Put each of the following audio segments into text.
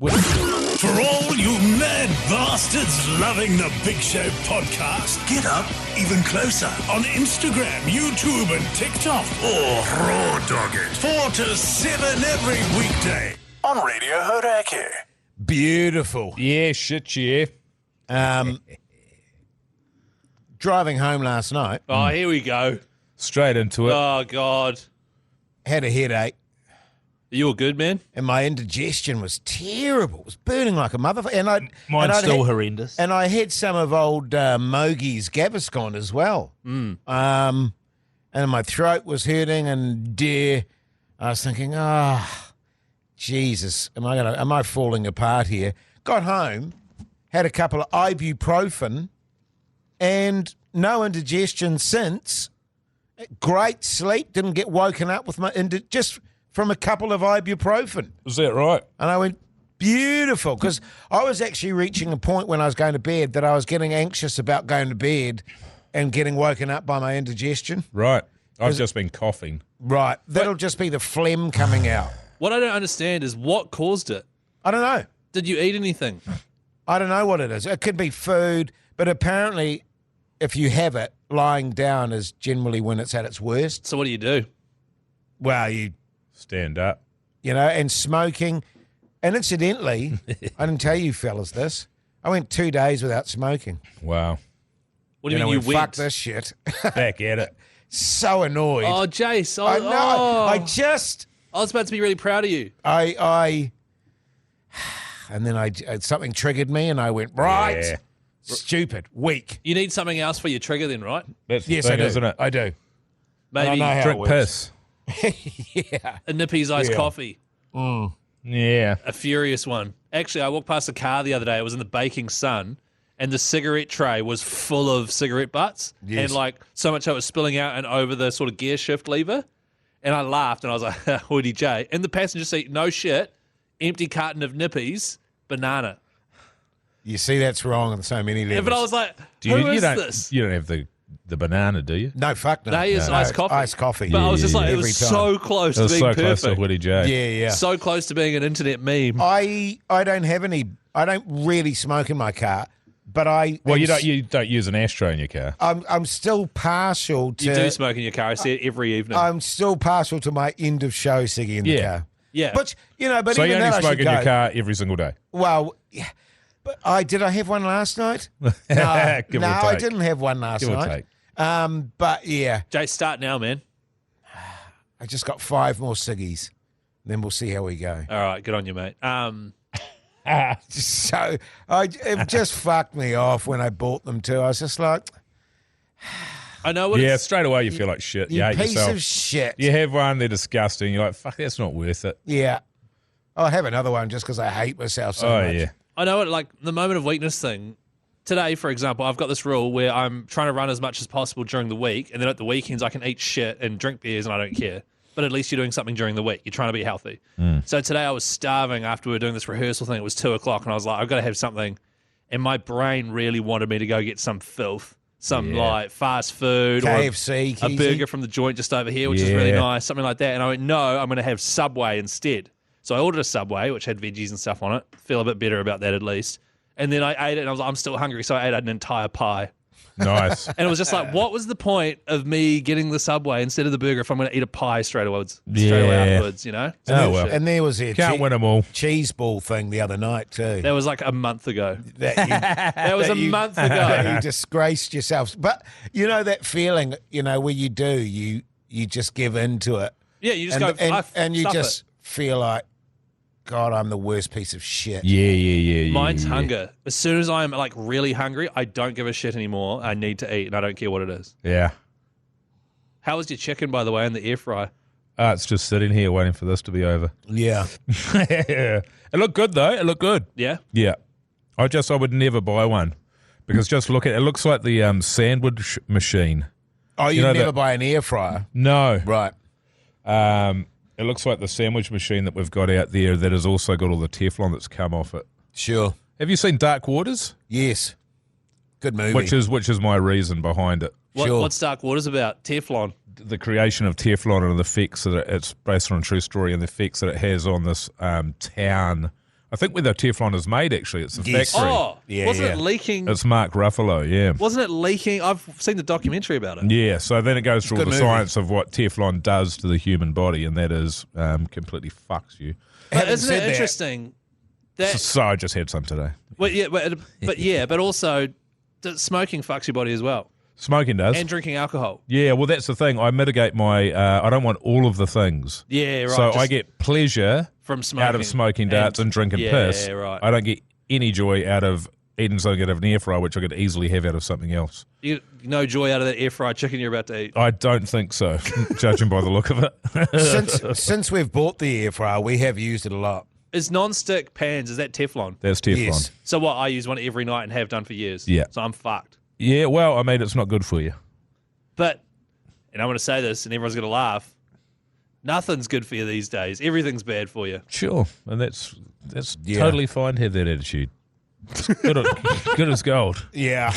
For all you mad bastards loving the Big Show podcast, get up even closer on Instagram, YouTube and TikTok. Or raw dog it. 4 to 7 every weekday on Radio Hauraki. Beautiful. Yeah, shit, yeah. Driving home last night, Oh, here we go. Straight into it. Oh, God. had a headache, You all good, man? and my indigestion was terrible. It was burning like a motherfucker. Mine's still horrendous. And I had some of old Mogie's Gaviscon as well. And my throat was hurting, and I was thinking, Jesus, am I falling apart here? Got home, had a couple of ibuprofen, and no indigestion since. Great sleep, didn't get woken up with just from a couple of ibuprofen. Is that right? And I went, beautiful, because I was actually reaching a point when I was going to bed that I was getting anxious about going to bed and getting woken up by my indigestion. Right. I've just been coughing. Right. That'll just be the phlegm coming out. What I don't understand is what caused it. I don't know. Did you eat anything? I don't know what it is. It could be food, but apparently if you have it, lying down is generally when it's at its worst. So what do? Well, Stand up. and smoking. And incidentally, I didn't tell you fellas this, I went 2 days without smoking. Wow. What do you mean you went, went? fuck this shit. Back at it. So annoyed. Oh, Jace. I know. I I was about to be really proud of you. And then something triggered me, and I went, right, Yeah. stupid, weak. You need something else for your trigger then, right? That's the Yes, thing, I do. isn't it? I do. Maybe I know how Drink it works. piss. Yeah. a Nippy's iced Yeah. coffee. Yeah. A furious one. Actually, I walked past a car the other day. It was in the baking sun, and the cigarette tray was full of cigarette butts. Yes. And so much that was spilling out and over the sort of gear shift lever. And I laughed, and I was like, hoodie J. In the passenger seat, no shit, empty carton of Nippies, banana. You see, that's wrong on so many levels. But I was like, You who don't, this? You don't have the banana, do you? No, fuck no. That is No, iced coffee. Iced coffee. But I was just like, it every was time. so close It to was being so perfect. close to Woody J. Yeah. So close to being an internet meme. I don't have any. I don't really smoke in my car, but Well, you don't use an ashtray in your car. I'm still partial to. You do smoke in your car. I see it every evening. I'm still partial to my end of show ciggy in the Yeah. car. Yeah. But but So even you only that I smoke should in go. your car every single day. Well, yeah. But did I have one last night? No, Give or I take. didn't have one last Give or night. But yeah, Jay, start now, man. I just got 5 more ciggies. Then we'll see how we go. All right, good on you, mate. So it just fucked me off when I bought them too. I was just like, I know what Yeah, it's... straight away you feel like shit. You you hate piece yourself. of shit. You have one, they're disgusting. You're like, fuck, that's not worth it. Yeah. I'll have another one just because I hate myself so Oh, much. yeah. I know it, the moment of weakness thing. Today, for example, I've got this rule where I'm trying to run as much as possible during the week, and then at the weekends I can eat shit and drink beers and I don't care. But at least you're doing something during the week. You're trying to be healthy. So today I was starving after we were doing this rehearsal thing. It was 2 o'clock, and I was like, I've got to have something. And my brain really wanted me to go get some filth, some fast food, KFC, or a Keezy. burger from the joint just over here, which is really nice, something like that. And I went, no, I'm going to have Subway instead. So I ordered a Subway, which had veggies and stuff on it. Feel a bit better about that at least. And then I ate it, and I was like, I'm still hungry, so I ate an entire pie. Nice. And it was just like, what was the point of me getting the Subway instead of the burger if I'm going to eat a pie straight away afterwards, you know? Oh, well. And there was a Can't win them all. cheese ball thing the other night too. That was like a month ago. That was a you- month ago. that you disgraced yourself. But you know that feeling, where you do, you just give in to it. Yeah, you just and, go, and you stuff just feel like, God, I'm the worst piece of shit. Yeah. Mine's yeah. hunger. As soon as I'm really hungry, I don't give a shit anymore. I need to eat, and I don't care what it is. Yeah. How was your chicken, by the way, in the air fryer? It's just sitting here waiting for this to be over. Yeah. It looked good, though. It looked good. Yeah? Yeah. I would never buy one because just look at it. It looks like the sandwich machine. Oh, you know never that- buy an air fryer. No. Right. It looks like the sandwich machine that we've got out there that has also got all the Teflon that's come off it. Sure. Have you seen Dark Waters? Yes. Good movie. Which is my reason behind it. Sure. What's Dark Waters about? Teflon. The creation of Teflon and the effects that it's based on a true story and the effects that it has on this town. I think where the Teflon is made, actually. It's the Yes. factory. Oh, Yeah, wasn't yeah. it leaking? It's Mark Ruffalo, yeah. Wasn't it leaking? I've seen the documentary about it. Yeah, so then it goes through all good the movie. science of what Teflon does to the human body, and that is completely fucks you. But Having isn't said it that- interesting? That So I just had some today. well, yeah, but also that smoking fucks your body as well, Smoking does. and drinking alcohol. Yeah, well, that's the thing. I mitigate my. I don't want all of the things. Yeah, right. So I just get pleasure from smoking out of smoking darts and drinking yeah, piss. right. I don't get any joy out of eating something out of an air fryer, which I could easily have out of something else. You get no joy out of that air fried chicken you're about to eat. I don't think so, judging by the look of it. Since we've bought the air fryer, we have used it a lot. Is non-stick pans, is that Teflon? That's Teflon. Yes. So what, I use one every night and have done for years. Yeah. So I'm fucked. Yeah, well, I mean, it's not good for you. But, and I'm going to say this and everyone's going to laugh, nothing's good for you these days. Everything's bad for you. Sure, and that's Yeah. totally fine to have that attitude. It's good as gold. Yeah.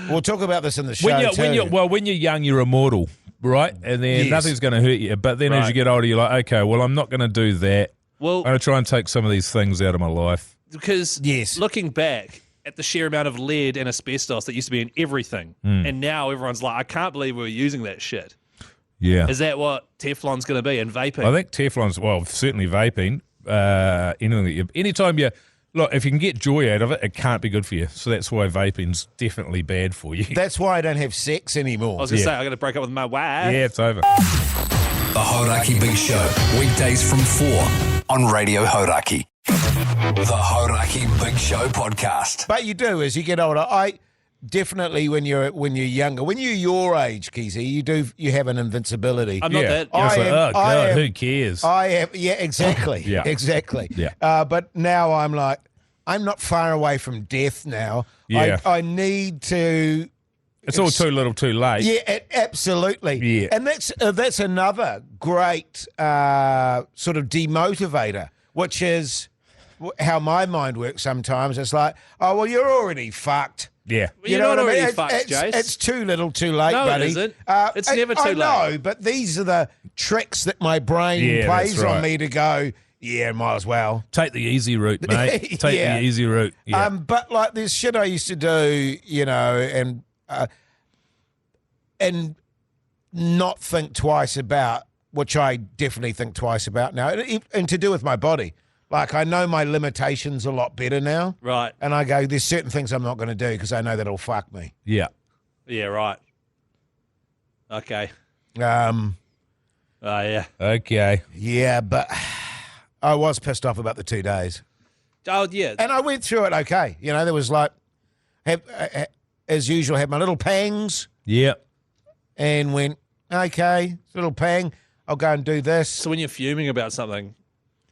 We'll talk about this in the show too. When you're young, you're immortal, right? And then Yes. nothing's going to hurt you. But then as Right. you get older, you're like, okay, well, I'm not going to do that. Well, I'm going to try and take some of these things out of my life. because Yes. looking back at the sheer amount of lead and asbestos that used to be in everything, and now everyone's like, I can't believe we were using that shit. Yeah. Is that what Teflon's going to be? And vaping? I think Teflon's, well, certainly vaping. Anything that anytime you, look, if you can get joy out of it, it can't be good for you. So that's why vaping's definitely bad for you. That's why I don't have sex anymore. I was going to say, I'm going to break up with my wife. Yeah, it's over. The Hauraki Big Show, weekdays from 4 on Radio Hauraki. The Hauraki Big Show podcast. But you do as you get older. I definitely when you're younger, when you're your age, Keezy, you have an invincibility. I'm not that. It's like, am- oh, I God, am- who cares? I am, yeah, exactly. Yeah. Exactly. Yeah. But now I'm like, I'm not far away from death now. Yeah. I need to. It's all too little, too late. Yeah, absolutely. Yeah. And that's another great sort of demotivator, which is how my mind works sometimes. It's like, oh, well, you're already fucked. Yeah. You're not what I mean? already fucked, Jace. It's too little, too late, No, it buddy. isn't. It's never too I late. know, but these are the tricks that my brain Yeah, plays that's right. on me to go, yeah, might as well. Take the easy route, mate. Take Yeah. the easy route. Yeah. But like there's shit I used to do, and not think twice about, which I definitely think twice about now, and to do with my body. Like I know my limitations a lot better now, Right. and I go, there's certain things I'm not going to do because I know that'll fuck me. yeah. Yeah, right. Okay. Yeah. Okay. Yeah, but I was pissed off about the 2 days, Oh, yeah. and I went through it okay. There was like, as usual, had my little pangs. Yeah. And went, okay, little pang, I'll go and do this. So when you're fuming about something,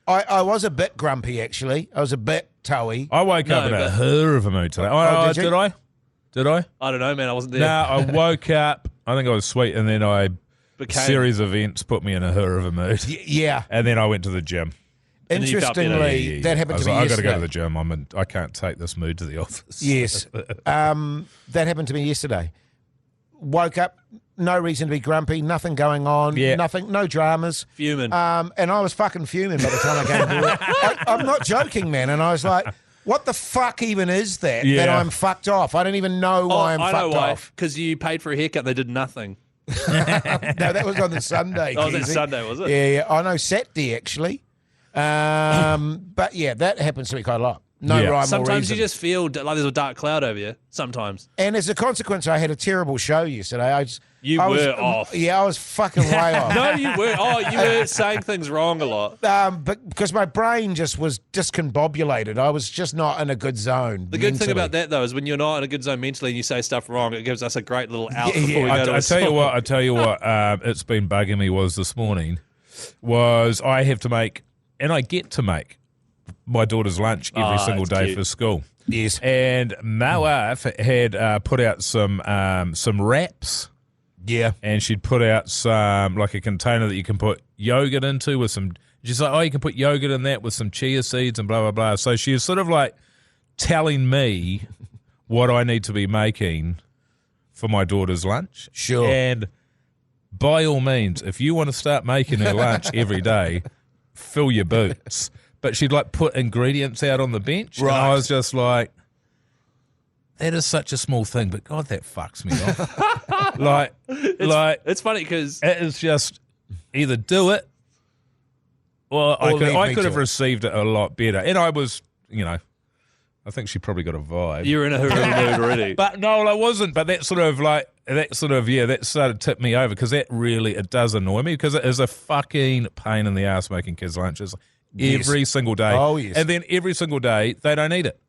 I was a bit grumpy, actually. I was a bit toey. I woke up in a but- her of a mood today. Oh, did you? Did I? Did I? I don't know, man. I wasn't there. No, I woke up. I think I was sweet, and then a Became- series of events put me in a her of a mood. Yeah. And then I went to the gym. And then you felt better. Interestingly, that I happened was to me like, I got to yesterday. go to the gym. I can't take this mood to the office. Yes. That happened to me yesterday. Woke up, no reason to be grumpy, nothing going on, Yeah. nothing, no dramas. Fuming. And I was fucking fuming by the time I came to work. I'm not joking, man. And I was like, what the fuck even is that? Yeah. That I'm fucked off. I don't even know why I'm I fucked know why. off. Because you paid for a haircut and they did nothing. No, that was on the Sunday. Oh, was it Keezy. Sunday, was it? Yeah. I know Saturday, actually. But yeah, that happens to me quite a lot. No Yeah. rhyme or Sometimes you reason. just feel like there's a dark cloud over you. Sometimes. And as a consequence, I had a terrible show yesterday. I was were off. Yeah, I was fucking way off. No, you were. Oh, you were saying things wrong a lot. But because my brain just was discombobulated. I was just not in a good zone. The good thing about that, though, is when you're not in a good zone mentally and you say stuff wrong, it gives us a great little out Yeah, before we go to I a tell you song. what. I tell you what. It's been bugging me was this morning. Was I have to make, and I get to make my daughter's lunch every single it's day cute. for school. Yes. And my wife had put out some wraps, Yeah. and she'd put out some like a container that you can put yogurt into with some. She's like, oh, you can put yogurt in that with some chia seeds and blah blah blah. So she was sort of like telling me what I need to be making for my daughter's lunch. Sure. And by all means, if you want to start making her lunch every day, fill your boots. but she'd like put ingredients out on the bench. Right. And I was just like, that is such a small thing, but God, that fucks me off. It's funny because it is just either do it or I could have received it a lot better. And I was, I think she probably got a vibe. you're in a mood already. But no, I wasn't. But that that started to tip me over because it does annoy me because it is a fucking pain in the ass making kids lunches every single day. Oh, yes. And then every single day they don't eat it.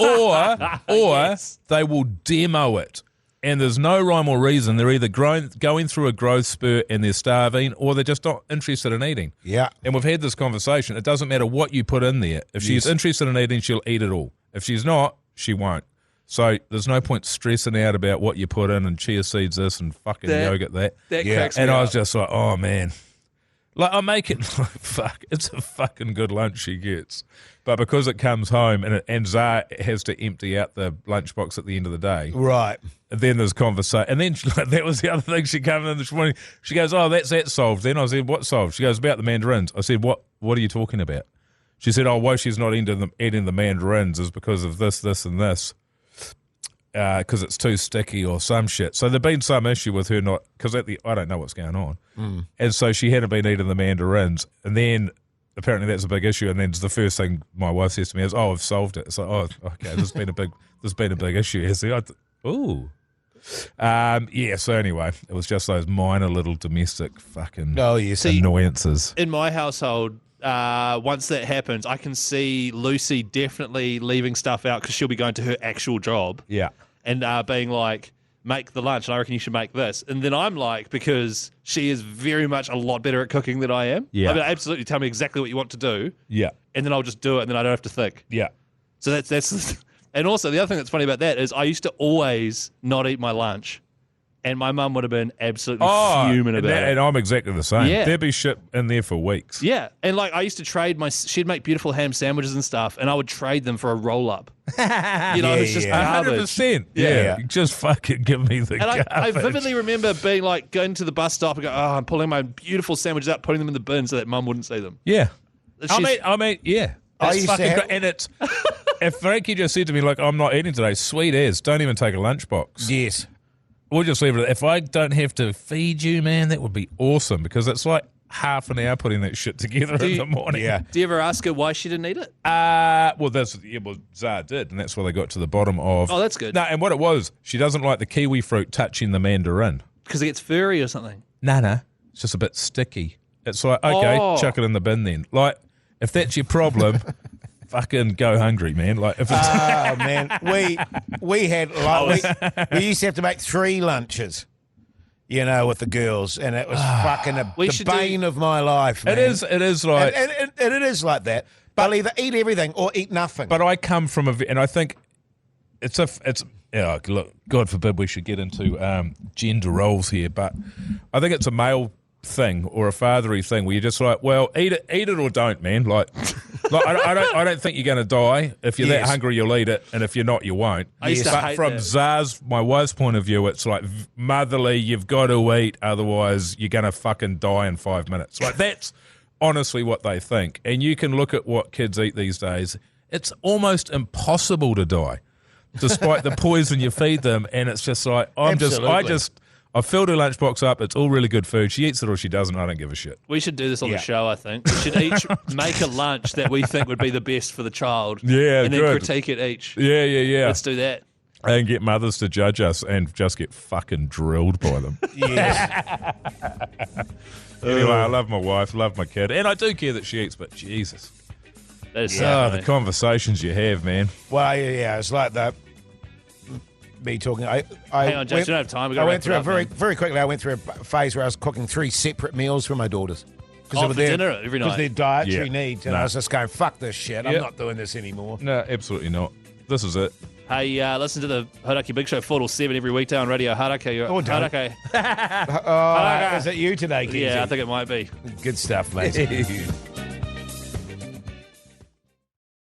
Or Yes. they will demo it. And there's no rhyme or reason. They're either going through a growth spurt and they're starving or they're just not interested in eating. Yeah. And we've had this conversation. It doesn't matter what you put in there. If she's interested in eating, she'll eat it all. If she's not, she won't. So there's no point stressing out about what you put in and chia seeds this and fucking yogurt that. That cracks me And up. I was just like, oh, man. Like, I make it like, fuck, it's a fucking good lunch she gets. But because it comes home and Zara has to empty out the lunchbox at the end of the day, Right. and then there's conversation. And then that was the other thing. She came in this morning. She goes, oh, that's solved. Then I said, what solved? She goes, about the mandarins. I said, what are you talking about? She said, oh, why she's not eating the mandarins is because of this, and this. Because it's too sticky or some shit. So there'd been some issue with her not, because I don't know what's going on. And so she hadn't been eating the mandarins. And then apparently that's a big issue. And then the first thing my wife says to me is, oh, I've solved it. It's like, oh, okay, there's been a big issue here. So ooh. So anyway, it was just those minor little domestic fucking annoyances. In my household, once that happens, I can see Lucy definitely leaving stuff out because she'll be going to her actual job. Yeah. And being like, make the lunch, and I reckon you should make this. And then I'm like, because she is very much a lot better at cooking than I am. Yeah. I mean, absolutely tell me exactly what you want to do. Yeah. And then I'll just do it, and then I don't have to think. Yeah. So that's and also the other thing that's funny about that is I used to always not eat my lunch. And my mum would have been absolutely fuming about it. And I'm exactly the same. Yeah. There'd be shit in there for weeks. Yeah. And like I used to trade she'd make beautiful ham sandwiches and stuff, and I would trade them for a roll up. It's just garbage. 100%. Yeah. Just fucking give me the And garbage. I vividly remember being like, going to the bus stop and go, oh, I'm pulling my beautiful sandwiches out, putting them in the bin so that mum wouldn't see them. Yeah. She's- I mean, yeah. I That's used to fucking have- great. And it's, if Frankie just said to me, like, I'm not eating today, sweet as, don't even take a lunchbox. Yes. We'll just leave it. If I don't have to feed you, man, that would be awesome because it's like half an hour putting that shit together in the morning. Yeah. Do you ever ask her why she didn't eat it? Zara did, and that's why they got to the bottom of. Oh, that's good. No, and what it was, she doesn't like the kiwi fruit touching the mandarin. Because it gets furry or something. No, it's just a bit sticky. It's like, okay, chuck it in the bin then. Like, if that's your problem, fucking go hungry, man. Like, if it's Oh, man. We had, we used to have to make 3 lunches, with the girls, and it was fucking the bane of my life, man. it is like. And it is like that. They'll either eat everything or eat nothing. But I come from and I think look, God forbid we should get into gender roles here, but I think it's a male thing or a fathery thing where you're just like, well, eat it or don't, man. Like I don't think you're going to die. If you're that hungry, you'll eat it, and if you're not, you won't. I used to But hate from that. Zara's, my wife's point of view, it's like motherly. You've got to eat, otherwise you're going to fucking die in 5 minutes. Like that's honestly what they think. And you can look at what kids eat these days. It's almost impossible to die, despite the poison you feed them. And it's just like I filled her lunchbox up. It's all really good food. She eats it or she doesn't. I don't give a shit. We should do this on the show, I think. We should each make a lunch that we think would be the best for the child. Yeah, and then good. critique it each. Yeah. Let's do that. And get mothers to judge us and just get fucking drilled by them. Yes. Anyway, I love my wife, love my kid, and I do care that she eats, but Jesus. That is so The funny. conversations you have, man. Well, yeah, it's like that. Me talking. Hang on, James, you don't have time. I went through very quickly. I went through a phase where I was cooking 3 separate meals for my daughters For dinner every night. because their dietary Yeah. needs, and I was just going, "Fuck this shit! I'm not doing this anymore." No, absolutely not. This is it. Hey, listen to the Hauraki Big Show 4 till 7 every weekday on radio. Hauraki. Oh, don't. Hauraki. Oh, is it you today, Kenzie? Yeah, I think it might be. Good stuff, mate.